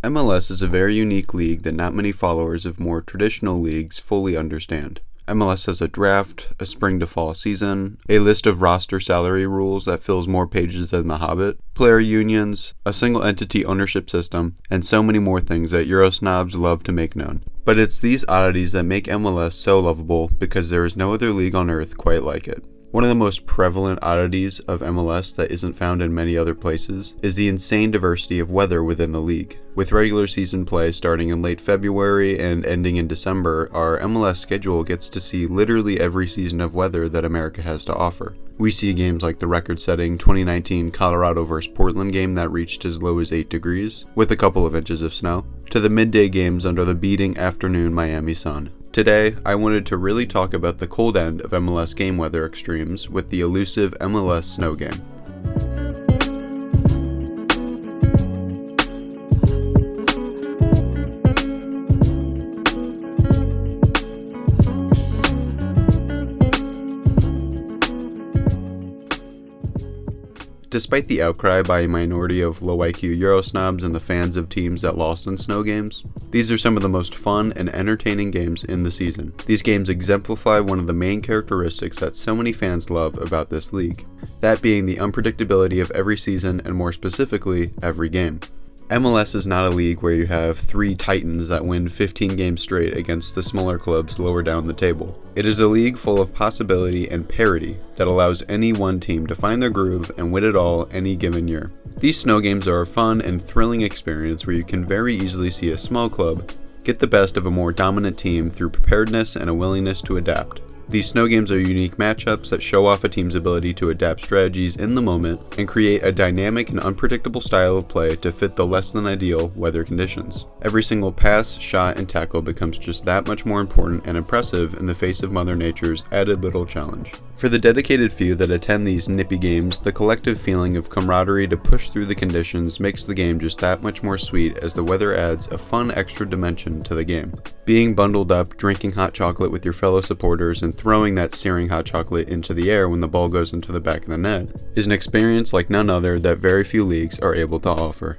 MLS is a very unique league that not many followers of more traditional leagues fully understand. MLS has a draft, a spring to fall season, a list of roster salary rules that fills more pages than The Hobbit, player unions, a single entity ownership system, and so many more things that Eurosnobs love to make known. But it's these oddities that make MLS so lovable because there is no other league on earth quite like it. One of the most prevalent oddities of MLS that isn't found in many other places is the insane diversity of weather within the league. With regular season play starting in late February and ending in December, our MLS schedule gets to see literally every season of weather that America has to offer. We see games like the record-setting 2019 Colorado vs. Portland game that reached as low as 8 degrees, with a couple of inches of snow, to the midday games under the beating afternoon Miami sun. Today, I wanted to really talk about the cold end of MLS game weather extremes with the elusive MLS snow game. Despite the outcry by a minority of low-IQ Eurosnobs and the fans of teams that lost in snow games, these are some of the most fun and entertaining games in the season. These games exemplify one of the main characteristics that so many fans love about this league, that being the unpredictability of every season and more specifically, every game. MLS is not a league where you have 3 titans that win 15 games straight against the smaller clubs lower down the table. It is a league full of possibility and parity that allows any one team to find their groove and win it all any given year. These snow games are a fun and thrilling experience where you can very easily see a small club get the best of a more dominant team through preparedness and a willingness to adapt. These snow games are unique matchups that show off a team's ability to adapt strategies in the moment and create a dynamic and unpredictable style of play to fit the less than ideal weather conditions. Every single pass, shot, and tackle becomes just that much more important and impressive in the face of Mother Nature's added little challenge. For the dedicated few that attend these nippy games, the collective feeling of camaraderie to push through the conditions makes the game just that much more sweet as the weather adds a fun extra dimension to the game. Being bundled up, drinking hot chocolate with your fellow supporters, and throwing that searing hot chocolate into the air when the ball goes into the back of the net is an experience like none other that very few leagues are able to offer.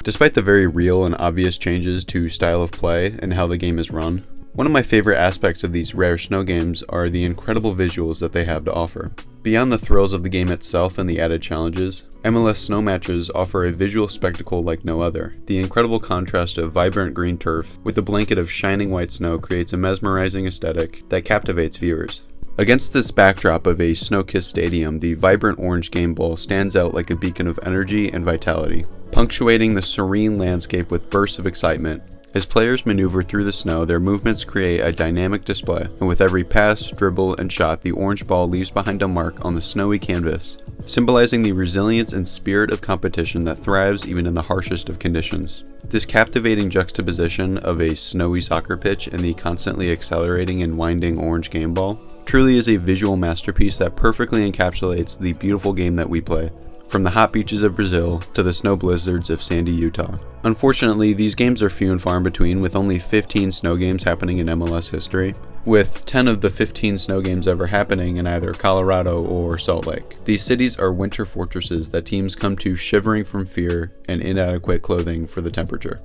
Despite the very real and obvious changes to style of play and how the game is run, one of my favorite aspects of these rare snow games are the incredible visuals that they have to offer. Beyond the thrills of the game itself and the added challenges, MLS snow matches offer a visual spectacle like no other. The incredible contrast of vibrant green turf with a blanket of shining white snow creates a mesmerizing aesthetic that captivates viewers. Against this backdrop of a snow-kissed stadium, the vibrant orange game ball stands out like a beacon of energy and vitality, punctuating the serene landscape with bursts of excitement. As players maneuver through the snow, their movements create a dynamic display, and with every pass, dribble, and shot, the orange ball leaves behind a mark on the snowy canvas, symbolizing the resilience and spirit of competition that thrives even in the harshest of conditions. This captivating juxtaposition of a snowy soccer pitch and the constantly accelerating and winding orange game ball truly is a visual masterpiece that perfectly encapsulates the beautiful game that we play, from the hot beaches of Brazil to the snow blizzards of sandy Utah. Unfortunately, these games are few and far in between, with only 15 snow games happening in MLS history, with 10 of the 15 snow games ever happening in either Colorado or Salt Lake. These cities are winter fortresses that teams come to shivering from fear and inadequate clothing for the temperature.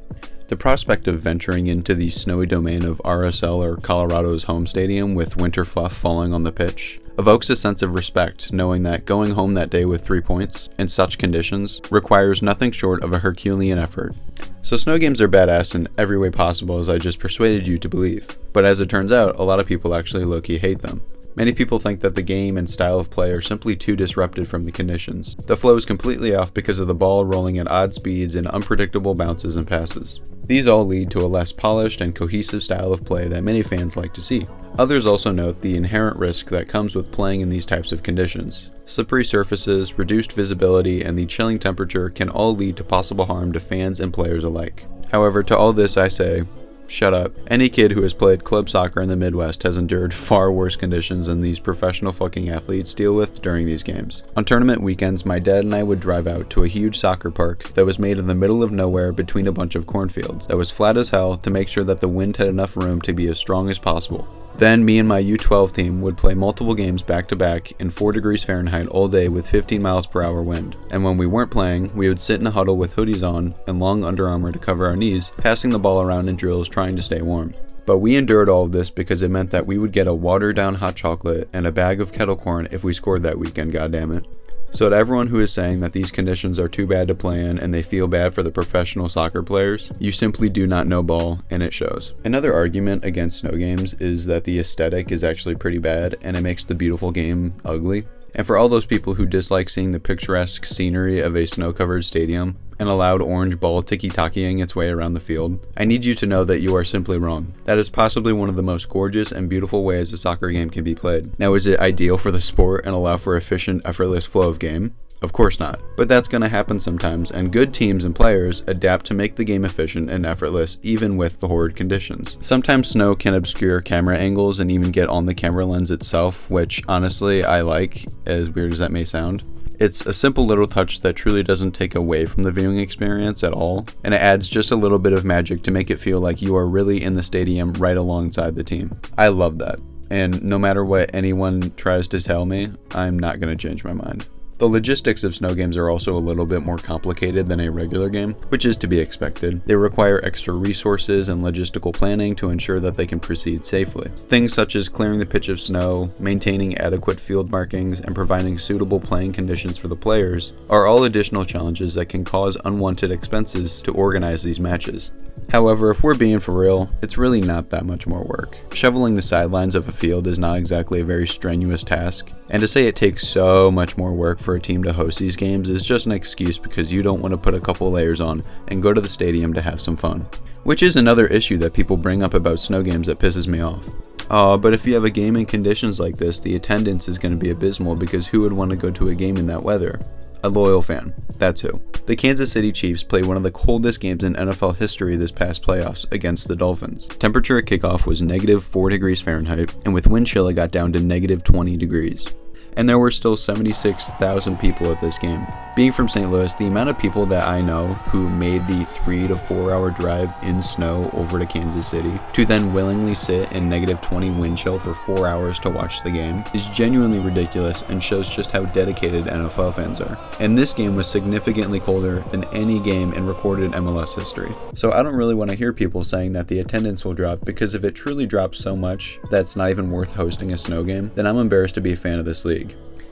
The prospect of venturing into the snowy domain of RSL or Colorado's home stadium with winter fluff falling on the pitch evokes a sense of respect, knowing that going home that day with 3 points in such conditions requires nothing short of a Herculean effort. So snow games are badass in every way possible, as I just persuaded you to believe. But as it turns out, a lot of people actually low-key hate them. Many people think that the game and style of play are simply too disrupted from the conditions. The flow is completely off because of the ball rolling at odd speeds and unpredictable bounces and passes. These all lead to a less polished and cohesive style of play that many fans like to see. Others also note the inherent risk that comes with playing in these types of conditions. Slippery surfaces, reduced visibility, and the chilling temperature can all lead to possible harm to fans and players alike. However, to all this I say, shut up. Any kid who has played club soccer in the Midwest has endured far worse conditions than these professional fucking athletes deal with during these games. On tournament weekends, my dad and I would drive out to a huge soccer park that was made in the middle of nowhere between a bunch of cornfields that was flat as hell to make sure that the wind had enough room to be as strong as possible. Then me and my U12 team would play multiple games back to back in 4 degrees Fahrenheit all day with 15 miles per hour wind. And when we weren't playing, we would sit in a huddle with hoodies on and long Under Armour to cover our knees, passing the ball around in drills trying to stay warm. But we endured all of this because it meant that we would get a watered down hot chocolate and a bag of kettle corn if we scored that weekend, goddammit. So to everyone who is saying that these conditions are too bad to play in and they feel bad for the professional soccer players, you simply do not know ball, and it shows. Another argument against snow games is that the aesthetic is actually pretty bad and it makes the beautiful game ugly. And for all those people who dislike seeing the picturesque scenery of a snow-covered stadium and a loud orange ball tiki-takiing its way around the field, I need you to know that you are simply wrong. That is possibly one of the most gorgeous and beautiful ways a soccer game can be played. Now, is it ideal for the sport and allow for efficient, effortless flow of game? Of course not. But that's going to happen sometimes, and good teams and players adapt to make the game efficient and effortless even with the horrid conditions. Sometimes snow can obscure camera angles and even get on the camera lens itself, which honestly I like, as weird as that may sound. It's a simple little touch that truly doesn't take away from the viewing experience at all, and it adds just a little bit of magic to make it feel like you are really in the stadium right alongside the team. I love that, and no matter what anyone tries to tell me, I'm not going to change my mind. The logistics of snow games are also a little bit more complicated than a regular game, which is to be expected. They require extra resources and logistical planning to ensure that they can proceed safely. Things such as clearing the pitch of snow, maintaining adequate field markings, and providing suitable playing conditions for the players are all additional challenges that can cause unwanted expenses to organize these matches. However, if we're being for real, it's really not that much more work. Shoveling the sidelines of a field is not exactly a very strenuous task, and to say it takes so much more work for a team to host these games is just an excuse because you don't want to put a couple layers on and go to the stadium to have some fun. Which is another issue that people bring up about snow games that pisses me off. But if you have a game in conditions like this, the attendance is going to be abysmal because who would want to go to a game in that weather? A loyal fan. That's who. The Kansas City Chiefs played one of the coldest games in NFL history this past playoffs against the Dolphins. Temperature at kickoff was negative 4 degrees Fahrenheit, and with wind chill it got down to negative 20 degrees. And there were still 76,000 people at this game. Being from St. Louis, the amount of people that I know who made the 3 to 4 hour drive in snow over to Kansas City to then willingly sit in negative 20 wind chill for 4 hours to watch the game is genuinely ridiculous and shows just how dedicated NFL fans are. And this game was significantly colder than any game in recorded MLS history. So I don't really want to hear people saying that the attendance will drop, because if it truly drops so much that's not even worth hosting a snow game, then I'm embarrassed to be a fan of this league.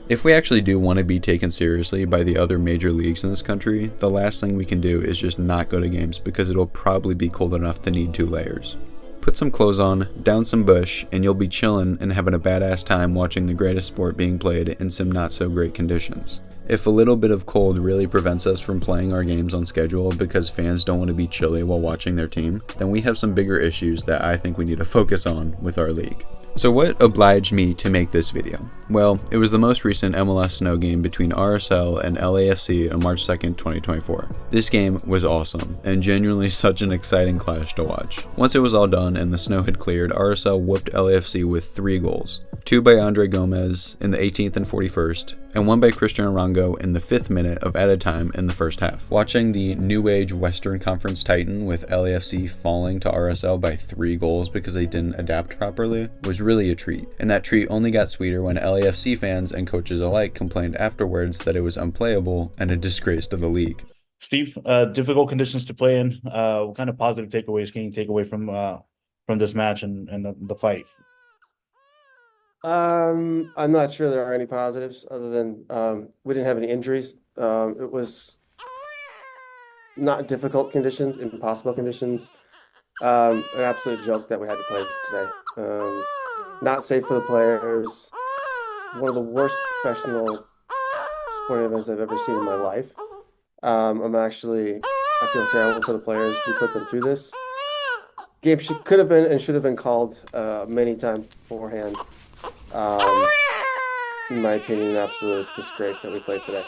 If we actually do want to be taken seriously by the other major leagues in this country, the last thing we can do is just not go to games because it'll probably be cold enough to need 2 layers. Put some clothes on, down some bush, and you'll be chillin' and having a badass time watching the greatest sport being played in some not so great conditions. If a little bit of cold really prevents us from playing our games on schedule because fans don't want to be chilly while watching their team, then we have some bigger issues that I think we need to focus on with our league. So what obliged me to make this video? Well, it was the most recent MLS snow game between RSL and LAFC on March 2nd, 2024. This game was awesome, and genuinely such an exciting clash to watch. Once it was all done and the snow had cleared, RSL whooped LAFC with 3 goals. 2 by Andre Gomez in the 18th and 41st, and 1 by Christian Arango in the 5th minute of added time in the first half. Watching the New Age Western Conference Titan with LAFC falling to RSL by 3 goals because they didn't adapt properly was really a treat, and that treat only got sweeter when LAFC fans and coaches alike complained afterwards that it was unplayable and a disgrace to the league. Steve, difficult conditions to play in. What kind of positive takeaways can you take away from this match and the fight? I'm not sure there are any positives other than we didn't have any injuries. It was not difficult conditions, impossible conditions. An absolute joke that we had to play today. Not safe for the players. One of the worst professional sporting events I've ever seen in my life. I feel terrible for the players who put them through this. Game could have been and should have been called many times beforehand. In my opinion, an absolute disgrace that we played today.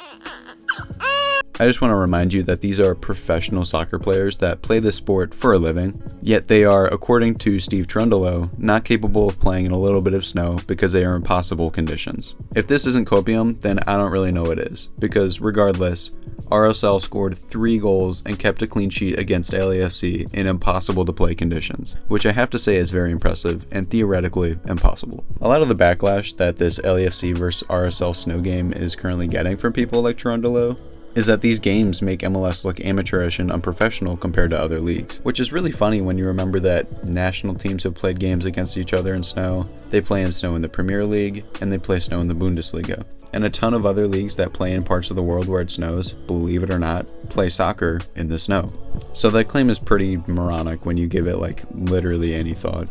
I just want to remind you that these are professional soccer players that play this sport for a living, yet they are, according to Steve Trundolo, not capable of playing in a little bit of snow because they are impossible conditions. If this isn't copium, then I don't really know what is, because regardless, RSL scored 3 goals and kept a clean sheet against LAFC in impossible to play conditions, which I have to say is very impressive and theoretically impossible. A lot of the backlash that this LAFC versus RSL snow game is currently getting from people like Trundolo is that these games make MLS look amateurish and unprofessional compared to other leagues, which is really funny when you remember that national teams have played games against each other in snow, they play in snow in the Premier League, and they play snow in the Bundesliga. And a ton of other leagues that play in parts of the world where it snows, believe it or not, play soccer in the snow. So that claim is pretty moronic when you give it like literally any thought.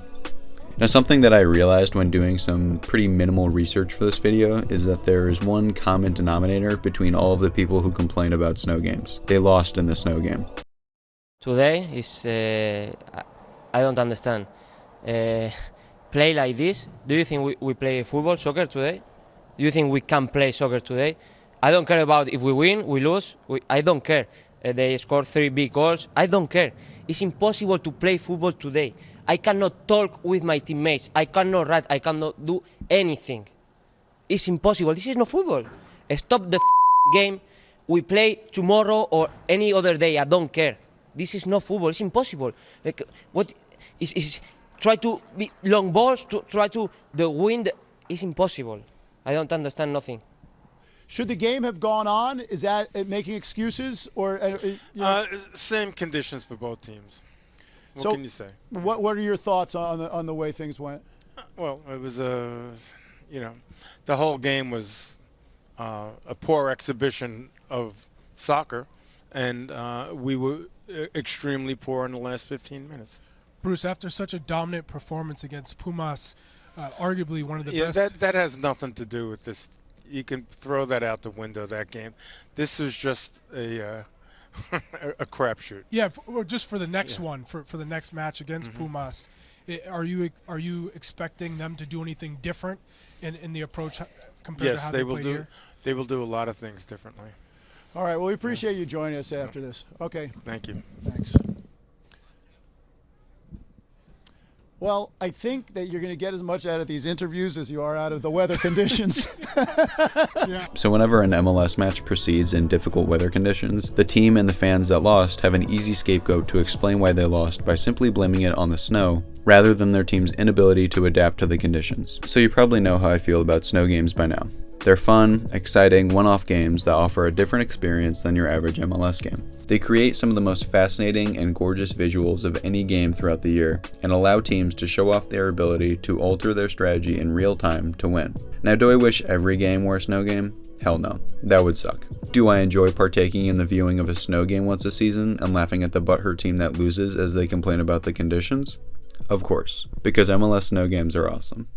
Now, something that I realized when doing some pretty minimal research for this video is that there is one common denominator between all of the people who complain about snow games. They lost in the snow game. Today is, I don't understand. Play like this? Do you think we play football, soccer today? Do you think we can play soccer today? I don't care about if we win, we lose. I don't care. They scored 3 big goals. I don't care. It's impossible to play football today. I cannot talk with my teammates. I cannot write. I cannot do anything. It's impossible. This is not football. Stop the game. We play tomorrow or any other day. I don't care. This is not football. It's impossible. Like, what is try to be long balls to try to the wind is impossible. I don't understand nothing. Should the game have gone on? Is that making excuses or? Same conditions for both teams. What So, can you say? What are your thoughts on the way things went? Well, it was the whole game was a poor exhibition of soccer, and we were extremely poor in the last 15 minutes. Bruce, after such a dominant performance against Pumas, arguably one of the Yeah, best. that has nothing to do with this. You can throw that out the window, that game. This is just a crapshoot. Yeah, or just for the next one, for the next match against Pumas. Are you expecting them to do anything different in the approach compared to how they played here? They will do a lot of things differently. All right. Well, we appreciate you joining us after this. Okay. Thank you. Thanks. Well, I think that you're going to get as much out of these interviews as you are out of the weather conditions. Yeah. So whenever an MLS match proceeds in difficult weather conditions, the team and the fans that lost have an easy scapegoat to explain why they lost by simply blaming it on the snow, rather than their team's inability to adapt to the conditions. So you probably know how I feel about snow games by now. They're fun, exciting, one-off games that offer a different experience than your average MLS game. They create some of the most fascinating and gorgeous visuals of any game throughout the year, and allow teams to show off their ability to alter their strategy in real time to win. Now, do I wish every game were a snow game? Hell no. That would suck. Do I enjoy partaking in the viewing of a snow game once a season and laughing at the butthurt team that loses as they complain about the conditions? Of course, because MLS snow games are awesome.